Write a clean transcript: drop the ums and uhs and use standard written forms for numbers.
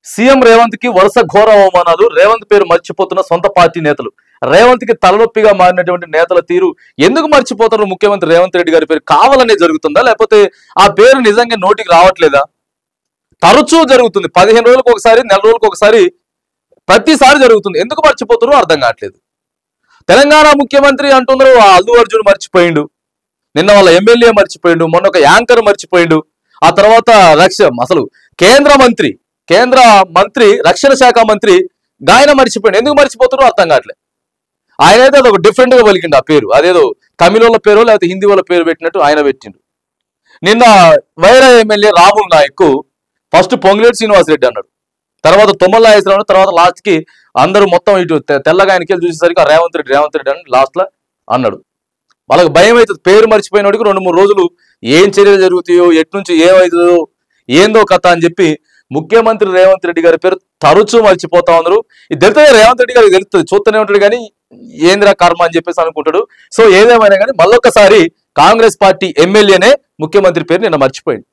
CM Revanth కి వరుస ఘోర అవమానాలు. రేవంత్ పేరు మర్చిపోతున్న సొంత పార్టీ నేతలు. రేవంత్ కి తలనొప్పిగా మారినటువంటి నేతల తీరు ఎందుకు మర్చిపోతారు? ముఖ్యమంత్రి రేవంత్ రెడ్డి గారి పేరు కావాలనే జరుగుతుందా, లేకపోతే ఆ పేరు నిజంగా నోటికి రావట్లేదా? తరచూ జరుగుతుంది, 15 రోజులకు ఒకసారి, నెల రోజులకు ఒకసారి, ప్రతిసారి జరుగుతుంది. ఎందుకు మర్చిపోతారో అర్థం కావట్లేదు. తెలంగాణ ముఖ్యమంత్రి అంటున్నారు ఆ అల్లు అర్జున్ మర్చిపోయిండు, నిన్న వాళ్ళ ఎమ్మెల్యే మర్చిపోయిండు, మొన్న ఒక యాంకర్ మర్చిపోయిండు, ఆ తర్వాత అసలు కేంద్ర మంత్రి రక్షణ శాఖ మంత్రి గాయన మర్చిపోయిండు. ఎందుకు మర్చిపోతారో అర్థం కావట్లేదు. ఆయన అయితే అదొక డిఫరెంట్ గా పలికిండు ఆ పేరు. అదేదో తమిళ వాళ్ళ పేరు లేకపోతే హిందీ వాళ్ళ పేరు పెట్టినట్టు ఆయన పెట్టిండు. నిన్న వైరా ఎమ్మెల్యే రాముల్ నాయక్ ఫస్ట్ పొంగులేటి శ్రీనివాసరెడ్డి అన్నాడు, తర్వాత తుమ్మల నాగేశ్వరరావు, తర్వాత లాస్ట్ కి అందరూ మొత్తం ఇటు తెల్లగా ఆయనకి చూసేసరికి రేవంత్ రెడ్డి అని లాస్ట్ లో అన్నాడు. వాళ్ళకి భయం అవుతుంది. పేరు మర్చిపోయినోడికి 2-3 రోజులు ఏం చర్యలు జరుగుతాయో, ఎట్నుంచి ఏమవుతుందో, ఏందో కథ అని చెప్పి ముఖ్యమంత్రి రేవంత్ రెడ్డి గారి పేరు తరచూ మర్చిపోతా ఉన్నారు. ఇది తెలుస్తుంది, రేవంత్ రెడ్డి గారికి తెలుస్తుంది, చూస్తూనే ఉంటాడు కానీ ఏందిరా కర్మ అని చెప్పేసి అనుకుంటాడు. సో ఏదేమైనా కానీ మళ్ళొక్కసారి కాంగ్రెస్ పార్టీ ఎమ్మెల్యేనే ముఖ్యమంత్రి పేరు నిన్న మర్చిపోయింది.